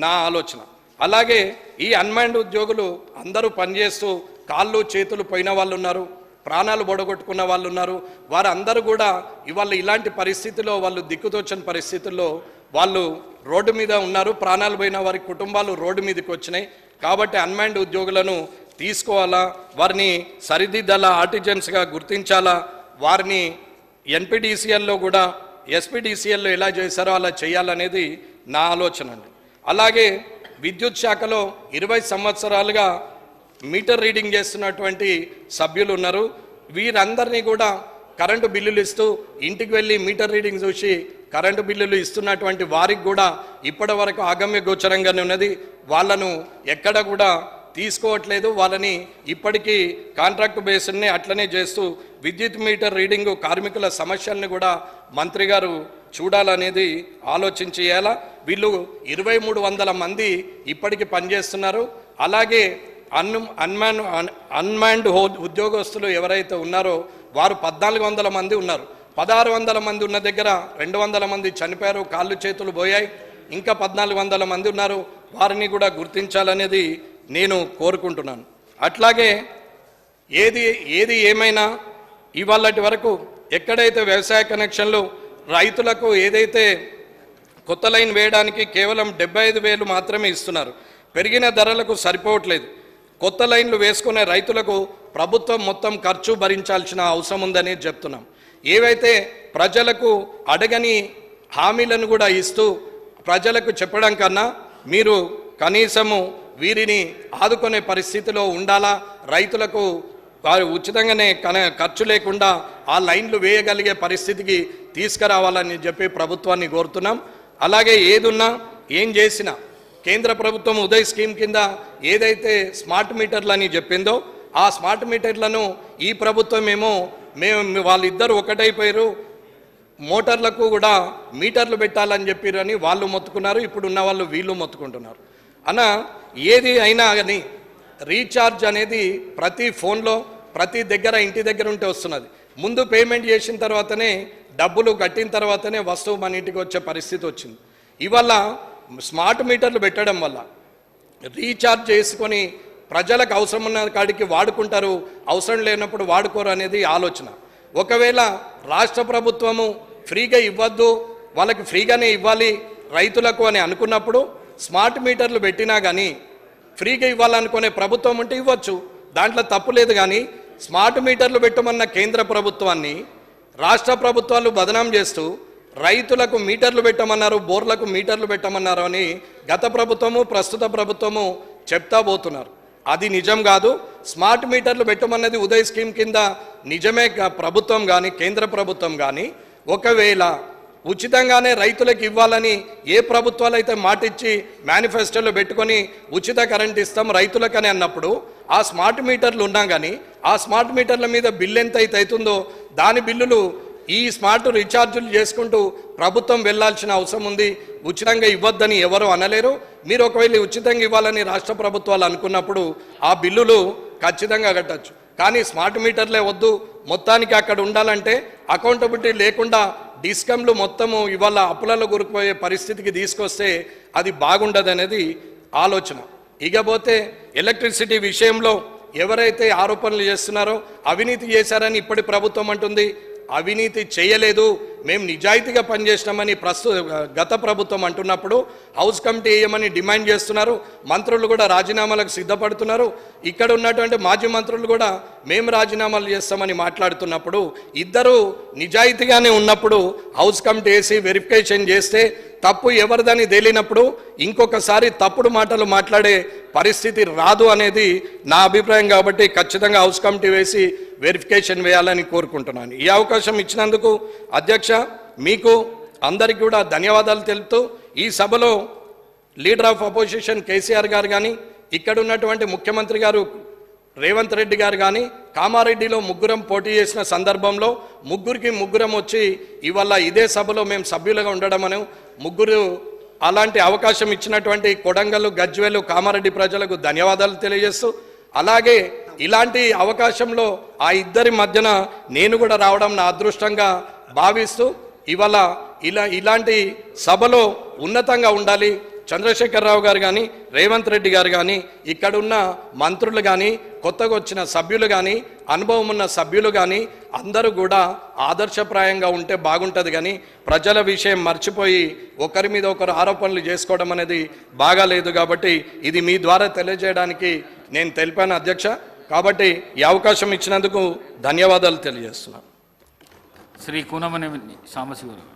నా ఆలోచన. అలాగే ఈ అన్మాన్డ్ ఉద్యోగులు అందరూ పనిచేస్తూ కాళ్ళు చేతులు పోయిన వాళ్ళు ఉన్నారు, ప్రాణాలు బొడగొట్టుకున్న వాళ్ళు ఉన్నారు. వారందరూ కూడా ఇవాళ ఇలాంటి పరిస్థితిలో వాళ్ళు దిక్కుతోచని పరిస్థితుల్లో వాళ్ళు రోడ్డు మీద ఉన్నారు. ప్రాణాలు పోయిన వారి కుటుంబాలు రోడ్డు మీదకి వచ్చినాయి. కాబట్టి అన్మాన్డ్ ఉద్యోగులను తీసుకోవాలా, వారిని సరిదిద్దాలా, ఆర్టిజన్స్గా గుర్తించాలా, వారిని ఎన్పిడిసిఎల్లో కూడా ఎస్పీడీసీఎల్లో ఎలా చేశారో అలా చేయాలనేది నా ఆలోచన అండి. అలాగే విద్యుత్ శాఖలో 20 సంవత్సరాలుగా మీటర్ రీడింగ్ చేస్తున్నటువంటి సభ్యులు ఉన్నారు. వీరందరినీ కూడా కరెంటు బిల్లులు ఇస్తూ ఇంటికి వెళ్ళి మీటర్ రీడింగ్ చూసి కరెంటు బిల్లులు ఇస్తున్నటువంటి వారికి కూడా ఇప్పటి వరకు ఆగమ్య గోచరంగానే ఉన్నది. వాళ్ళను ఎక్కడ కూడా తీసుకోవట్లేదు. వాళ్ళని ఇప్పటికీ కాంట్రాక్ట్ బేస్ని అట్లనే చేస్తూ విద్యుత్ మీటర్ రీడింగు కార్మికుల సమస్యలను కూడా మంత్రి గారు చూడాలనేది ఆలోచించి చేయాలా. వీళ్ళు 2300 మంది ఇప్పటికీ పనిచేస్తున్నారు. అలాగే అన్మాన్డ్ ఉద్యోగస్తులు ఎవరైతే ఉన్నారో వారు 1400 మంది ఉన్నారు. 1600 మంది ఉన్న దగ్గర 200 మంది చనిపోయారు, కాళ్ళు చేతులు పోయాయి. ఇంకా 1400 మంది ఉన్నారు. వారిని కూడా గుర్తించాలనేది నేను కోరుకుంటున్నాను. అట్లాగే ఏది ఏమైనా ఇవాళటి వరకు ఎక్కడైతే వ్యవసాయ కనెక్షన్లు రైతులకు ఏదైతే కొత్త లైన్ వేయడానికి కేవలం 75,000 మాత్రమే ఇస్తున్నారు. పెరిగిన ధరలకు సరిపోవట్లేదు. కొత్త లైన్లు వేసుకునే రైతులకు ప్రభుత్వం మొత్తం ఖర్చు భరించాల్సిన అవసరం ఉందని చెప్తున్నాం. ఏవైతే ప్రజలకు అడగని హామీలను కూడా ఇస్తూ ప్రజలకు చెప్పడం కన్నా మీరు కనీసము వీరిని ఆదుకునే పరిస్థితిలో ఉండాలా. రైతులకు వారు ఉచితంగానే ఖర్చు లేకుండా ఆ లైన్లు వేయగలిగే పరిస్థితికి తీసుకురావాలని చెప్పి ప్రభుత్వాన్ని కోరుతున్నాం. అలాగే ఏదున్నా ఏం చేసినా కేంద్ర ప్రభుత్వం ఉదయ్ స్కీమ్ కింద ఏదైతే స్మార్ట్ మీటర్లు అని చెప్పిందో ఆ స్మార్ట్ మీటర్లను ఈ ప్రభుత్వం మేము వాళ్ళిద్దరూ ఒకటైపోయారు, మోటార్లకు కూడా మీటర్లు పెట్టాలని చెప్పారని వాళ్ళు మొత్తుకున్నారు. ఇప్పుడు ఉన్న వాళ్ళు వీళ్ళు మొత్తుకుంటున్నారు. అన్న ఏది అయినా కానీ రీఛార్జ్ అనేది ప్రతి ఫోన్లో ప్రతి దగ్గర ఇంటి దగ్గర ఉంటే వస్తున్నది. ముందు పేమెంట్ చేసిన తర్వాతనే డబ్బులు కట్టిన తర్వాతనే వస్తువు మన ఇంటికి వచ్చే పరిస్థితి వచ్చింది. ఇవాళ స్మార్ట్ మీటర్లు పెట్టడం వల్ల రీఛార్జ్ చేసుకొని ప్రజలకు అవసరం ఉన్న కాడికి వాడుకుంటారు, అవసరం లేనప్పుడు వాడుకోరు అనేది ఆలోచన. ఒకవేళ రాష్ట్ర ప్రభుత్వము ఫ్రీగా ఇవ్వద్దు, వాళ్ళకి ఫ్రీగానే ఇవ్వాలి రైతులకు అని అనుకున్నప్పుడు స్మార్ట్ మీటర్లు పెట్టినా కానీ ఫ్రీగా ఇవ్వాలనుకునే ప్రభుత్వం ఉంటే ఇవ్వచ్చు, దాంట్లో తప్పు లేదు. కానీ స్మార్ట్ మీటర్లు పెట్టమన్న కేంద్ర ప్రభుత్వాన్ని రాష్ట్ర ప్రభుత్వాలు బదనాం చేస్తూ రైతులకు మీటర్లు పెట్టమన్నారు, బోర్లకు మీటర్లు పెట్టమన్నారు అని గత ప్రభుత్వము ప్రస్తుత ప్రభుత్వము చెప్తా పోతున్నారు. అది నిజం కాదు. స్మార్ట్ మీటర్లు పెట్టమన్నది ఉదయ్ స్కీమ్ కింద నిజమే. ప్రభుత్వం కానీ కేంద్ర ప్రభుత్వం కానీ ఒకవేళ ఉచితంగానే రైతులకు ఇవ్వాలని ఏ ప్రభుత్వాలు అయితే మాటిచ్చి మేనిఫెస్టోలో పెట్టుకొని ఉచిత కరెంట్ ఇస్తాం రైతులకని అన్నప్పుడు ఆ స్మార్ట్ మీటర్లు ఉన్నా కానీ ఆ స్మార్ట్ మీటర్ల మీద బిల్లు ఎంత అయితే అవుతుందో దాని బిల్లులు ఈ స్మార్ట్ రీఛార్జులు చేసుకుంటూ ప్రభుత్వం వెళ్లాల్సిన అవసరం ఉంది. ఉచితంగా ఇవ్వద్దని ఎవరు అనలేరు. మీరు ఒకవేళ ఉచితంగా ఇవ్వాలని రాష్ట్ర ప్రభుత్వాలు అనుకున్నప్పుడు ఆ బిల్లులు ఖచ్చితంగా కట్టచ్చు. కానీ స్మార్ట్ మీటర్లే వద్దు, మొత్తానికి అక్కడ ఉండాలంటే అకౌంటబిలిటీ లేకుండా డిస్కమ్లు మొత్తము ఇవాళ అప్పులలో కూరుకుపోయే పరిస్థితికి తీసుకొస్తే అది బాగుండదు అనేది ఆలోచన. ఇకపోతే ఎలక్ట్రిసిటీ విషయంలో ఎవరైతే ఆరోపణలు చేస్తున్నారో అవినీతి చేశారని ఇప్పటి ప్రభుత్వం అంటుంది. అవినీతి చేయలేదు, మేము నిజాయితీగా పనిచేసినామని గత ప్రభుత్వం అంటున్నప్పుడు హౌస్ కమిటీ వేయమని డిమాండ్ చేస్తున్నారు. మంత్రులు కూడా రాజీనామాలకు సిద్ధపడుతున్నారు. ఇక్కడ ఉన్నటువంటి మాజీ మంత్రులు కూడా మేము రాజీనామాలు చేస్తామని మాట్లాడుతున్నప్పుడు ఇద్దరు నిజాయితీగానే ఉన్నప్పుడు హౌస్ కమిటీ వేసి వెరిఫికేషన్ చేస్తే తప్పు ఎవరిదని తేలినప్పుడు ఇంకొకసారి తప్పుడు మాటలు మాట్లాడే పరిస్థితి రాదు అనేది నా అభిప్రాయం. కాబట్టి ఖచ్చితంగా హౌస్ కమిటీ వేసి వెరిఫికేషన్ వేయాలని కోరుకుంటున్నాను. ఈ అవకాశం ఇచ్చినందుకు అధ్యక్ష మీకు అందరికీ కూడా ధన్యవాదాలు తెలుపుతూ ఈ సభలో లీడర్ ఆఫ్ అపోజిషన్ కేసీఆర్ గారు కానీ ఇక్కడ ఉన్నటువంటి ముఖ్యమంత్రి గారు రేవంత్ రెడ్డి గారు కానీ కామారెడ్డిలో ముగ్గురం పోటీ చేసిన సందర్భంలో ముగ్గురం వచ్చి ఇవాళ ఇదే సభలో మేము సభ్యులుగా ఉండడం అని ముగ్గురు అలాంటి అవకాశం ఇచ్చినటువంటి కొడంగల్, గజ్వేలు, కామారెడ్డి ప్రజలకు ధన్యవాదాలు తెలియజేస్తూ అలాగే ఇలాంటి అవకాశంలో ఆ ఇద్దరి మధ్యన నేను కూడా రావడం నా అదృష్టంగా భావిస్తూ ఇవాళ ఇలాంటి సభలో ఉన్నతంగా ఉండాలి, చంద్రశేఖరరావు గారు కానీ రేవంత్ రెడ్డి గారు కానీ ఇక్కడున్న మంత్రులు కానీ కొత్తగా వచ్చిన సభ్యులు కానీ అనుభవం ఉన్న సభ్యులు కానీ అందరూ కూడా ఆదర్శప్రాయంగా ఉంటే బాగుంటుంది. కానీ ప్రజల విషయం మర్చిపోయి ఒకరి మీద ఒకరు ఆరోపణలు చేసుకోవడం అనేది బాగాలేదు. కాబట్టి ఇది మీ ద్వారా తెలియజేయడానికి నేను తెలిపాను అధ్యక్ష. కాబట్టి ఈ అవకాశం ఇచ్చినందుకు ధన్యవాదాలు తెలియజేస్తున్నాను. శ్రీ కూనమనేని సాంబశివరావు.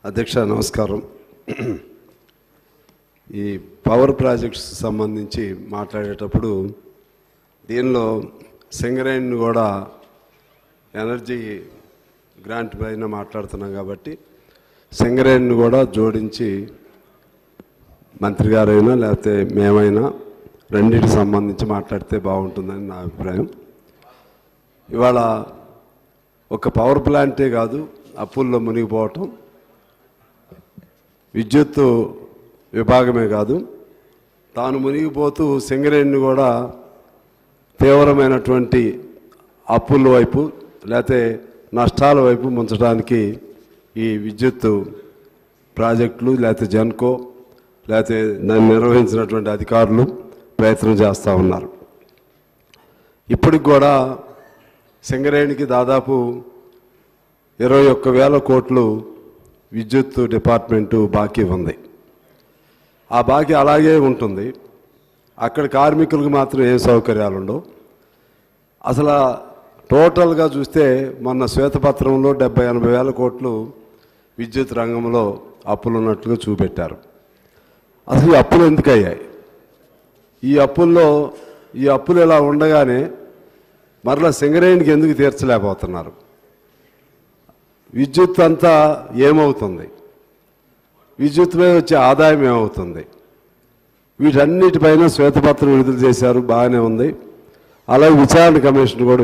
అధ్యక్ష నమస్కారం. ఈ పవర్ ప్రాజెక్ట్స్ సంబంధించి మాట్లాడేటప్పుడు దీనిలో సింగరేణిని కూడా ఎనర్జీ గ్రాంట్ పైన మాట్లాడుతున్నాం కాబట్టి సింగరేణిని కూడా జోడించి మంత్రి గారైనా లేకపోతే మేమైనా రెండింటికి సంబంధించి మాట్లాడితే బాగుంటుందని నా అభిప్రాయం. ఇవాళ ఒక పవర్ ప్లాంటే కాదు అప్పుల్లో మునిగిపోవటం, విద్యుత్తు విభాగమే కాదు తాను మునిగిపోతూ సింగరేణిని కూడా తీవ్రమైనటువంటి అప్పుల వైపు లేకపోతే నష్టాల వైపు ముంచడానికి ఈ విద్యుత్తు ప్రాజెక్టులు లేకపోతే జెన్కో లేకపోతే దాన్ని నిర్వహించినటువంటి అధికారులు ప్రయత్నం చేస్తూ ఉన్నారు. ఇప్పటికి కూడా సింగరేణికి దాదాపు 21,000 కోట్లు విద్యుత్ డిపార్ట్మెంటు బాకీ ఉంది. ఆ బాకీ అలాగే ఉంటుంది. అక్కడ కార్మికులకు మాత్రం ఏ సౌకర్యాలు ఉండవు. అసలు టోటల్గా చూస్తే మొన్న శ్వేతపత్రంలో 70-80 వేల కోట్లు విద్యుత్ రంగంలో అప్పులు ఉన్నట్టుగా చూపెట్టారు. అసలు ఈ అప్పులు ఎందుకు అయ్యాయి? ఈ అప్పులు ఇలా ఉండగానే మరలా సింగరేణికి ఎందుకు తీర్చలేకపోతున్నారు? విద్యుత్ అంతా ఏమవుతుంది? విద్యుత్ మీద వచ్చే ఆదాయం ఏమవుతుంది? వీటన్నిటిపైన శ్వేతపత్రం విడుదల చేశారు, బాగానే ఉంది. అలాగే విచారణ కమిషన్ కూడా